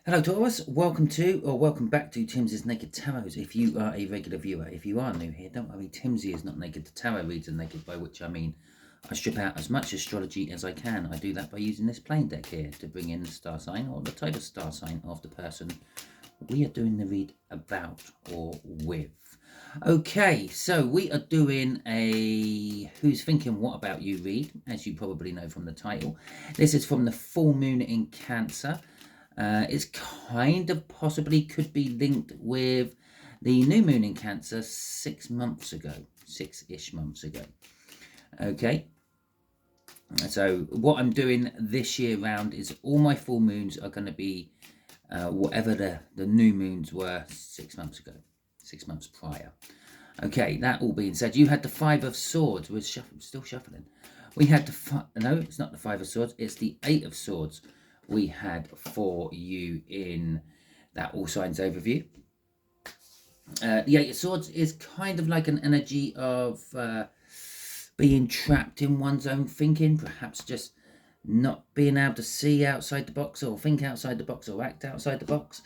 Hello Taurus, welcome to or welcome back to Timsy's Naked Tarot. If you are a regular viewer, if you are new here, don't worry, Timsy is not naked. The tarot reads are naked, by which I mean I strip out as much astrology as I can. I do that by using this plain deck here to bring in the star sign or the type of star sign of the person we are doing the read about or with. Okay, so we are doing a Who's Thinking What About You read, as you probably know from the title. This is from the full moon in Cancer. It's kind of possibly could be linked with the new moon in Cancer 6 months ago, 6-ish months ago. Okay, so what I'm doing this year round is all my full moons are going to be whatever the new moons were 6 months ago, 6 months prior. Okay, that all being said, you had the Five of Swords. We're still shuffling. We had the no, it's not the Five of Swords. It's the Eight of Swords. We had for you in that all signs overview. The Eight of Swords is kind of like an energy of being trapped in one's own thinking, perhaps just not being able to see outside the box or think outside the box or act outside the box,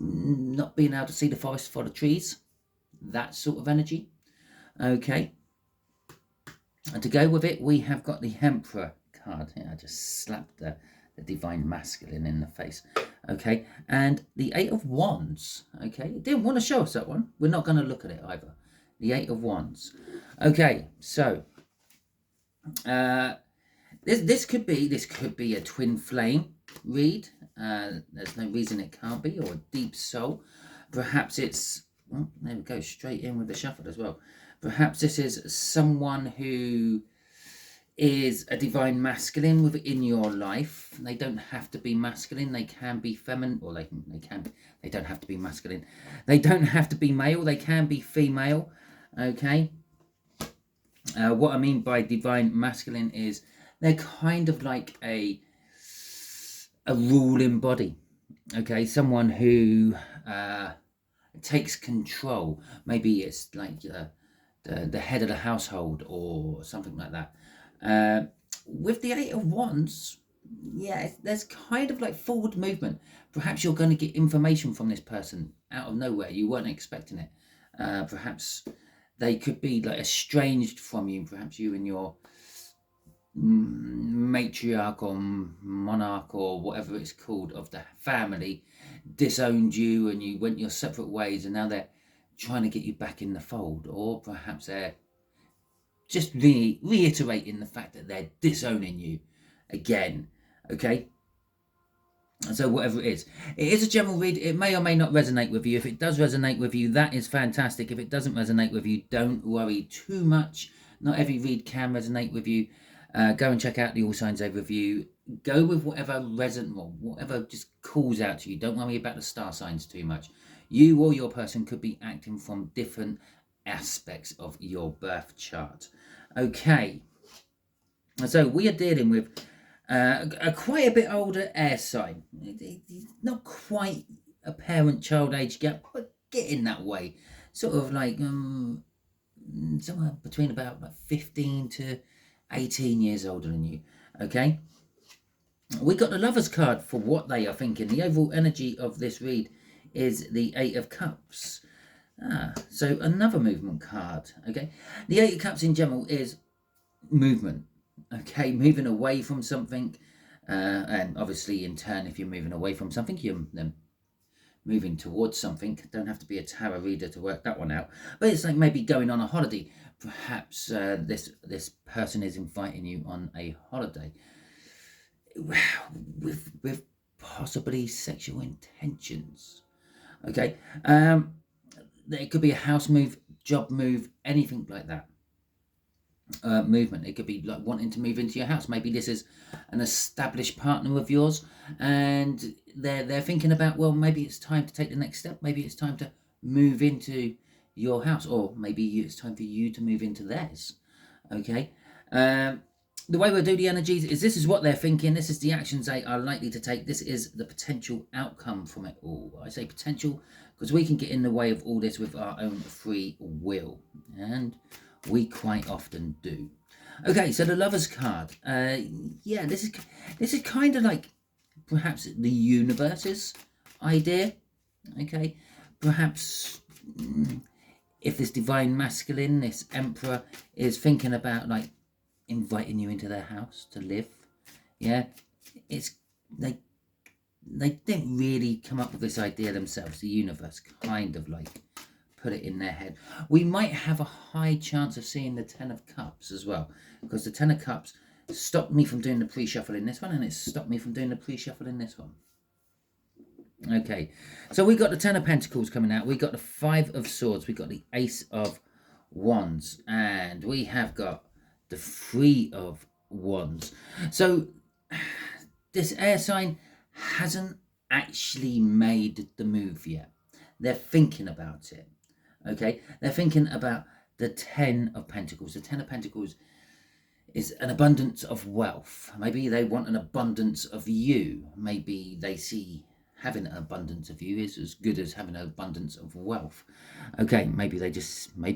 not being able to see the forest for the trees, that sort of energy. Okay, and to go with it, we have got the Emperor card. Yeah, I just slapped the Divine Masculine in the face. Okay, and the Eight of Wands. Okay, it didn't want to show us that one. We're not going to look at it either. The Eight of Wands. Okay, so this could be a twin flame read. There's no reason it can't be, or a deep soul. Perhaps it's there we go, straight in with the shuffle as well. Perhaps this is someone who is a divine masculine within your life. They don't have to be masculine. They can be feminine, or they don't have to be masculine. They don't have to be male. They can be female. Okay. What I mean by divine masculine is they're kind of like a ruling body. Okay, someone who takes control. Maybe it's like the head of the household or something like that. With the Eight of Wands, yeah, there's kind of like forward movement. Perhaps you're going to get information from this person out of nowhere. You weren't expecting it. Perhaps they could be like estranged from you. Perhaps you and your matriarch or monarch or whatever it's called of the family disowned you and you went your separate ways, and now they're trying to get you back in the fold. Or perhaps they're just reiterating the fact that they're disowning you again. Okay, so whatever it is a general read. It may or may not resonate with you. If it does resonate with you, that is fantastic. If it doesn't resonate with you, don't worry too much. Not every read can resonate with you. Go and check out the all signs overview. Go with whatever whatever just calls out to you. Don't worry about the star signs too much. You or your person could be acting from different aspects of your birth chart. Okay, so we are dealing with a quite a bit older air sign. Not quite a parent-child age gap, but getting that way. Sort of like somewhere between about 15 to 18 years older than you. Okay, we got the Lovers card for what they are thinking. The overall energy of this read is the Eight of Cups. So another movement card. Okay, the Eight of Cups in general is movement. Okay, moving away from something, and obviously in turn, if you're moving away from something, you're then moving towards something. Don't have to be a tarot reader to work that one out, but it's like maybe going on a holiday. Perhaps this person is inviting you on a holiday with possibly sexual intentions. Okay, it could be a house move, job move, anything like that. Movement. It could be like wanting to move into your house. Maybe this is an established partner of yours, and they're thinking about, well, maybe it's time to take the next step. Maybe it's time to move into your house, or maybe it's time for you to move into theirs. Okay. The way we'll do the energies is this is what they're thinking. This is the actions they are likely to take. This is the potential outcome from it all. I say potential because we can get in the way of all this with our own free will, and we quite often do. Okay, so the Lovers card. Yeah, this is kind of like perhaps the universes idea. Okay, perhaps if this divine masculine, this emperor, is thinking about like inviting you into their house to live, yeah, it's they didn't really come up with this idea themselves. The universe kind of like put it in their head. We might have a high chance of seeing the Ten of Cups as well, because the Ten of Cups stopped me from doing the pre-shuffle in this one, and it stopped me from doing the pre-shuffle in this one. Okay, so we got the Ten of Pentacles coming out, we got the Five of Swords, we got the Ace of Wands, and we have got the Three of Wands. So this air sign hasn't actually made the move yet. They're thinking about it. Okay, they're thinking about the Ten of Pentacles. The Ten of Pentacles is an abundance of wealth. Maybe they want an abundance of you. Maybe they see having an abundance of you is as good as having an abundance of wealth. Okay, maybe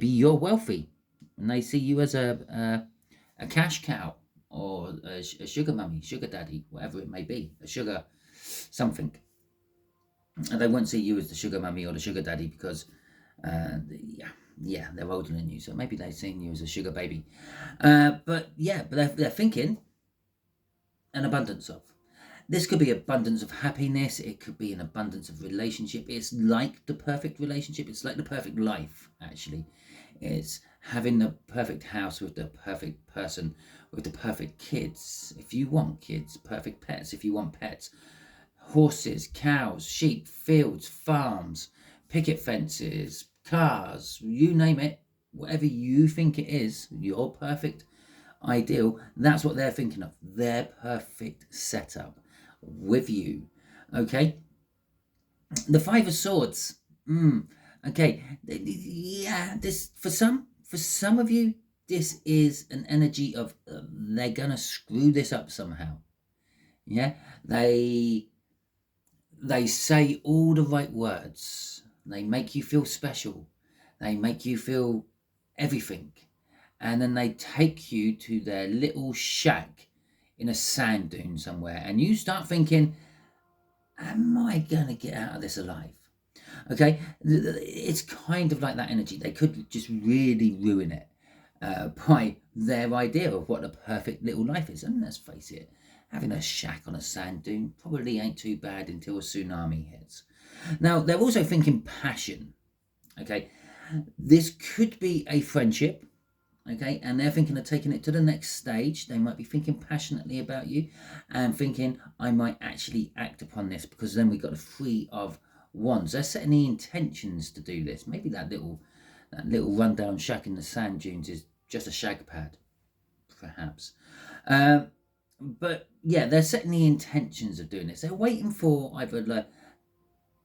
you're wealthy and they see you as a cash cow, or a sugar mummy, sugar daddy, whatever it may be, a sugar something. And they won't see you as the sugar mummy or the sugar daddy because they're older than you, so maybe they're seeing you as a sugar baby. But they're thinking an abundance of. This could be abundance of happiness. It could be an abundance of relationship. It's like the perfect relationship. It's like the perfect life, actually. It's having the perfect house with the perfect person, with the perfect kids. If you want kids, perfect pets. If you want pets, horses, cows, sheep, fields, farms, picket fences, cars, you name it. Whatever you think it is, your perfect ideal, that's what they're thinking of. Their perfect setup with you. Okay, the Five of Swords. Okay, yeah, this for some of you, this is an energy of they're gonna screw this up somehow. Yeah, they say all the right words. They make you feel special. They make you feel everything. And then they take you to their little shack in a sand dune somewhere. And you start thinking, am I going to get out of this alive? Okay, it's kind of like that energy. They could just really ruin it by their idea of what a perfect little life is. And let's face it, having a shack on a sand dune probably ain't too bad until a tsunami hits. Now, they're also thinking passion. Okay, this could be a friendship. Okay, and they're thinking of taking it to the next stage. They might be thinking passionately about you and thinking, I might actually act upon this, because then we got the Three of Wands. They're setting the intentions to do this. Maybe that little rundown shack in the sand dunes is just a shag pad, perhaps. But yeah, they're setting the intentions of doing this. They're waiting for either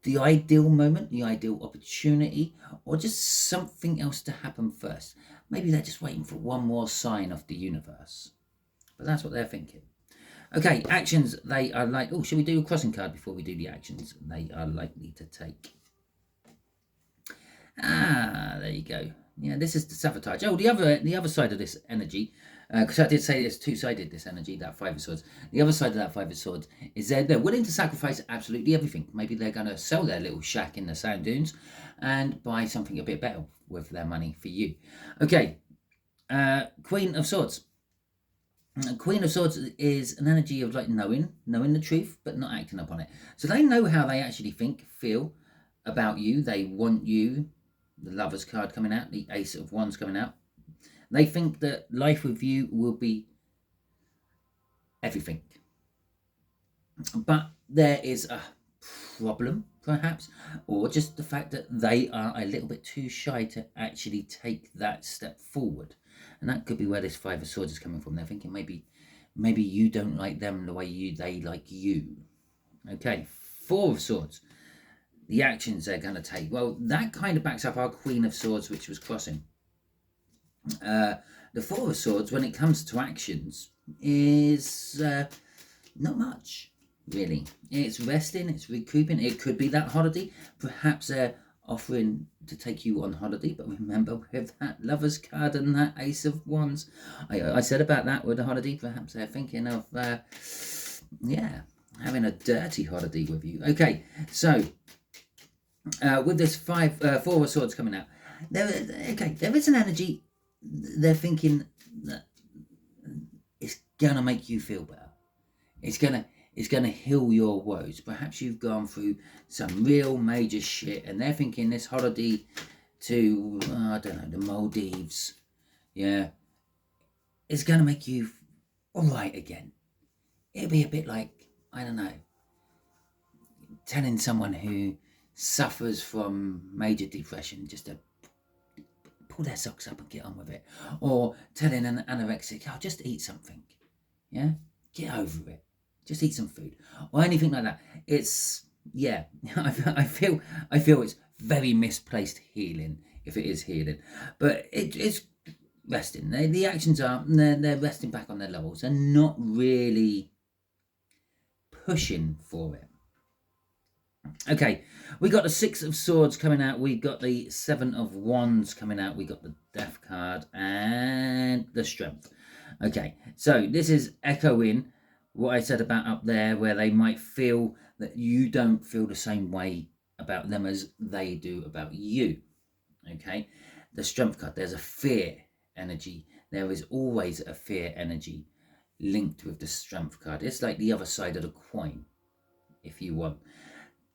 the ideal moment, the ideal opportunity, or just something else to happen first. Maybe they're just waiting for one more sign of the universe. But that's what they're thinking. Okay, actions they are like... Oh, should we do a crossing card before we do the actions they are likely to take? There you go. Yeah, this is the sabotage. Oh, the other side of this energy, because I did say it's two-sided, this energy, that Five of Swords. The other side of that Five of Swords is they're willing to sacrifice absolutely everything. Maybe they're going to sell their little shack in the sand dunes and buy something a bit better with their money for you. Okay, Queen of Swords. Queen of Swords is an energy of like knowing the truth, but not acting upon it. So they know how they actually think, feel about you. They want you. The Lover's card coming out, the Ace of Wands coming out. They think that life with you will be everything. But there is a problem, perhaps, or just the fact that they are a little bit too shy to actually take that step forward. And that could be where this Five of Swords is coming from. They're thinking maybe you don't like them the way they like you. Okay, Four of Swords. The actions they're going to take. Well, that kind of backs up our Queen of Swords, which was crossing. The Four of Swords, when it comes to actions, is not much, really. It's resting, it's recouping. It could be that holiday. Perhaps they're offering to take you on holiday, but remember, with that Lover's card and that Ace of Wands, I said about that with the holiday, perhaps they're thinking of, having a dirty holiday with you. Okay, so with this Four of Swords coming out, there is an energy. They're thinking that it's gonna make you feel better. It's gonna heal your woes. Perhaps you've gone through some real major shit, and they're thinking this holiday to I don't know, the Maldives, yeah, it's gonna make you all right again. It'll be a bit like, I don't know, telling someone who suffers from major depression just to pull their socks up and get on with it, or telling an anorexic, "Oh, just eat something, yeah, get over it, just eat some food," or anything like that. It's I feel it's very misplaced healing, if it is healing, but it's resting. The actions are they're resting back on their levels and not really pushing for it. Okay, we got the Six of Swords coming out. We got the Seven of Wands coming out. We got the Death card and the Strength. Okay, so this is echoing what I said about up there, where they might feel that you don't feel the same way about them as they do about you. Okay, the Strength card, there's a fear energy. There is always a fear energy linked with the Strength card. It's like the other side of the coin, if you want.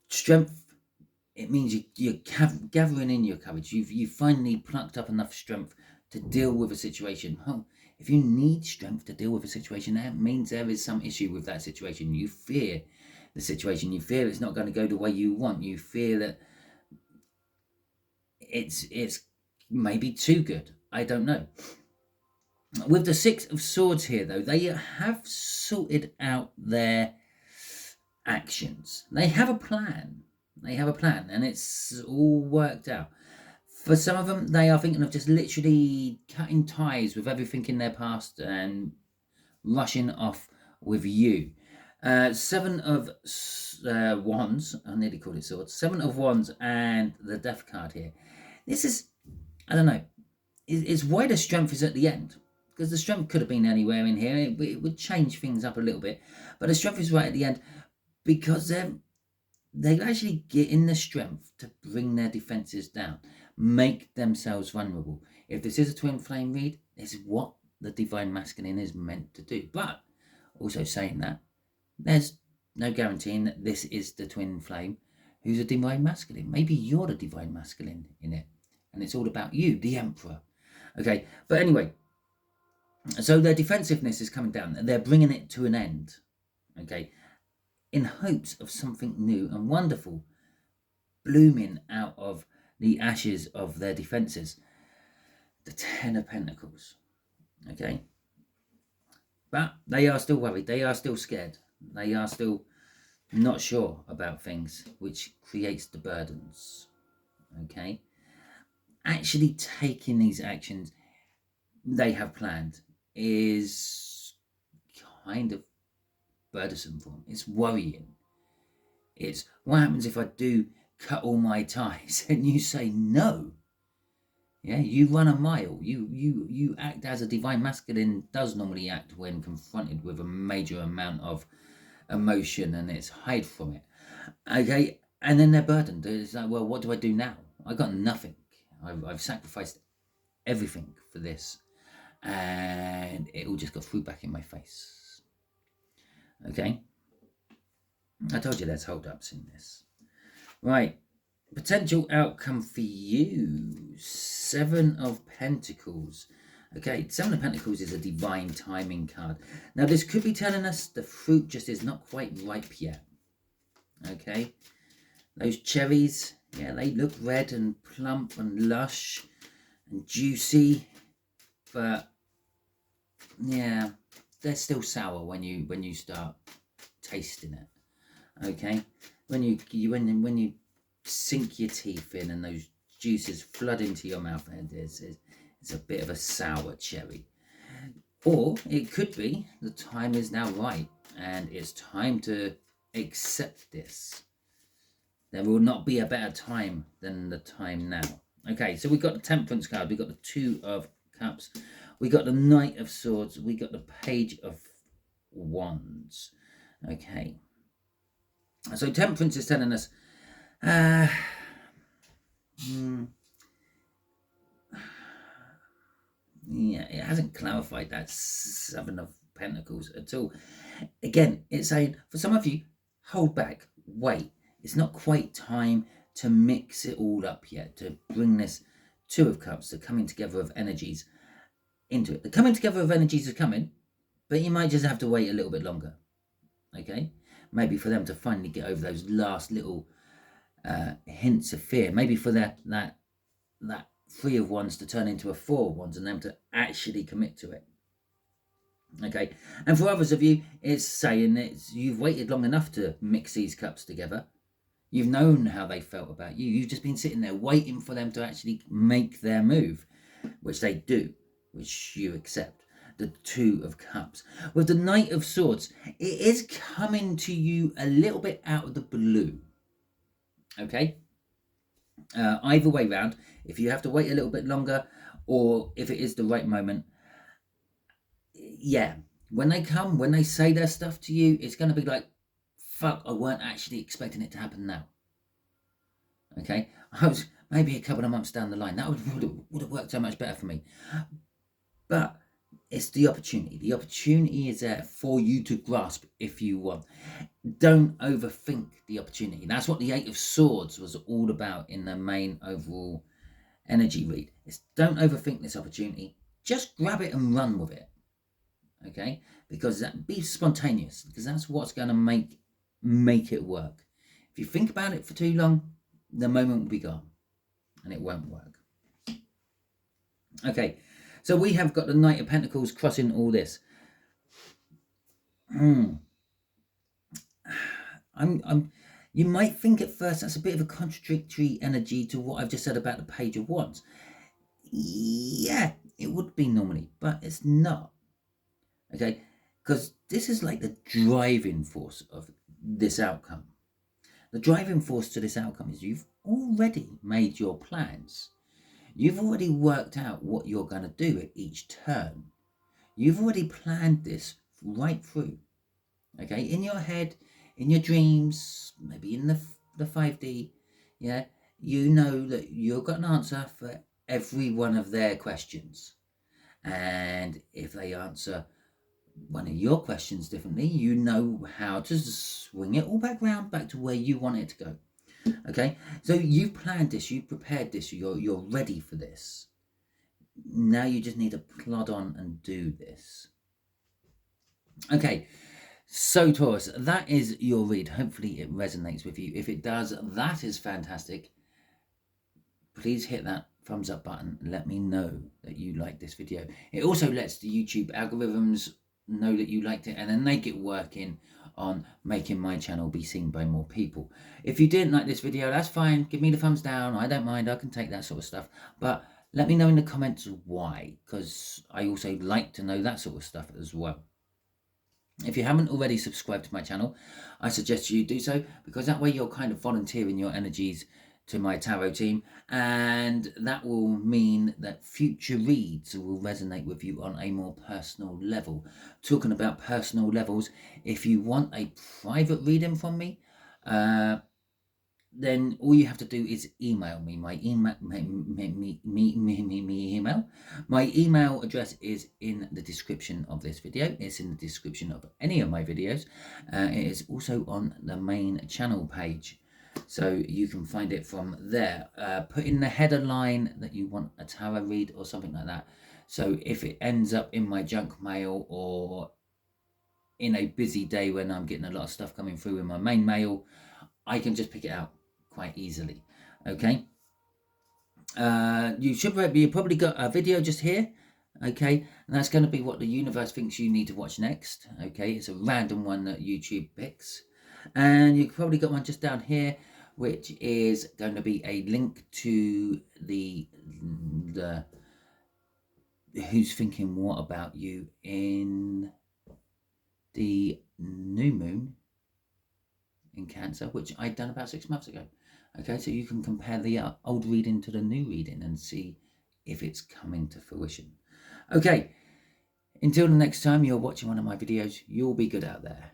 Strength, it means you're gathering in your courage. You've finally plucked up enough strength to deal with a situation. Well, if you need strength to deal with a situation, that means there is some issue with that situation. You fear the situation. You fear it's not going to go the way you want. You fear that it's maybe too good. I don't know. With the Six of Swords here, though, they have sorted out their actions. They have a plan. And it's all worked out. For some of them, they are thinking of just literally cutting ties with everything in their past and rushing off with you. Seven of Wands, I nearly called it Swords. Seven of Wands and the Death card here. This is, I don't know, it's why the Strength is at the end. Because the Strength could have been anywhere in here. It would change things up a little bit. But the Strength is right at the end, because they're actually getting the strength to bring their defenses down, make themselves vulnerable. If this is a twin flame read, this is what the Divine Masculine is meant to do. But also saying that, there's no guaranteeing that this is the twin flame who's a Divine Masculine. Maybe you're the Divine Masculine in it, and it's all about you, the Emperor. Okay, but anyway, so their defensiveness is coming down. They're bringing it to an end. Okay, in hopes of something new and wonderful blooming out of the ashes of their defenses. The Ten of Pentacles. Okay. But they are still worried. They are still scared. They are still not sure about things, which creates the burdens. Okay. Actually taking these actions they have planned is kind of burdensome for them. It's worrying. It's, what happens if I do cut all my ties and you say no? Yeah, you run a mile. You act as a Divine Masculine does normally act when confronted with a major amount of emotion, and it's hide from it. Okay, and then they're burdened. It's like, well, what do I do now? I got nothing. I've sacrificed everything for this, and it all just got through back in my face. Okay, I told you there's hold-ups in this. Right, potential outcome for you. Seven of Pentacles. Okay, Seven of Pentacles is a divine timing card. Now, this could be telling us the fruit just is not quite ripe yet. Okay, those cherries, yeah, they look red and plump and lush and juicy, but yeah, they're still sour when you start tasting it. Okay, when you sink your teeth in and those juices flood into your mouth, and it's a bit of a sour cherry. Or it could be the time is now right and it's time to accept this. There will not be a better time than the time now. Okay, so we got the Temperance card, we got the Two of Cups, we got the Knight of Swords, we got the Page of Wands. Okay, So Temperance is telling us, yeah, it hasn't clarified that Seven of Pentacles at all. Again, it's saying, for some of you, hold back, wait. It's not quite time to mix it all up yet, to bring this Two of Cups, the coming together of energies into it. The coming together of energies is coming, but you might just have to wait a little bit longer. Okay? Maybe for them to finally get over those last little hints of fear. Maybe for that Three of Wands to turn into a Four of Wands and them to actually commit to it. Okay, and for others of you, it's saying that you've waited long enough to mix these cups together. You've known how they felt about you. You've just been sitting there waiting for them to actually make their move, which they do, which you accept. The Two of Cups. With the Knight of Swords, it is coming to you a little bit out of the blue. Okay? Either way round, if you have to wait a little bit longer or if it is the right moment, yeah, when they come, when they say their stuff to you, it's going to be like, fuck, I weren't actually expecting it to happen now. Okay? I was maybe a couple of months down the line. That would have worked so much better for me. But it's the opportunity. The opportunity is there for you to grasp if you want. Don't overthink the opportunity. That's what the Eight of Swords was all about in the main overall energy read. It's don't overthink this opportunity. Just grab it and run with it. Okay? Because be spontaneous, because that's what's going to make it work. If you think about it for too long, the moment will be gone and it won't work. Okay, so we have got the Knight of Pentacles crossing all this. You might think at first that's a bit of a contradictory energy to what I've just said about the Page of Wands. Yeah, it would be normally, but it's not. Okay, because this is like the driving force of this outcome. The driving force to this outcome is you've already made your plans. You've already worked out what you're going to do at each turn. You've already planned this right through. Okay, in your head, in your dreams, maybe in the 5D, yeah, you know that you've got an answer for every one of their questions. And if they answer one of your questions differently, you know how to swing it all back round, back to where you want it to go. Okay, so you've planned this, you've prepared this, you're ready for this. Now you just need to plod on and do this. Okay, so Taurus, that is your read. Hopefully it resonates with you. If it does, that is fantastic. Please hit that thumbs up button. Let me know that you like this video. It also lets the YouTube algorithms know that you liked it, and then they get working on making my channel be seen by more people. If you didn't like this video, that's fine. Give me the thumbs down. I don't mind. I can take that sort of stuff. But let me know in the comments why, because I also like to know that sort of stuff as well. If you haven't already subscribed to my channel, I suggest you do so, because that way you're kind of volunteering your energies to my tarot team, and that will mean that future reads will resonate with you on a more personal level. Talking about personal levels, if you want a private reading from me, then all you have to do is email me. My email address is in the description of this video. It's in the description of any of my videos. It is also on the main channel page, so you can find it from there. Put in the header line that you want a tarot read or something like that. So if it ends up in my junk mail or in a busy day when I'm getting a lot of stuff coming through in my main mail, I can just pick it out quite easily. Okay, you probably got a video just here. Okay, and that's going to be what the universe thinks you need to watch next. Okay, it's a random one that YouTube picks, and you probably got one just down here, which is going to be a link to the Who's Thinking What About You in the new moon in Cancer, which I'd done about 6 months ago. Okay, so you can compare the old reading to the new reading and see if it's coming to fruition. Okay, until the next time you're watching one of my videos, you'll be good out there.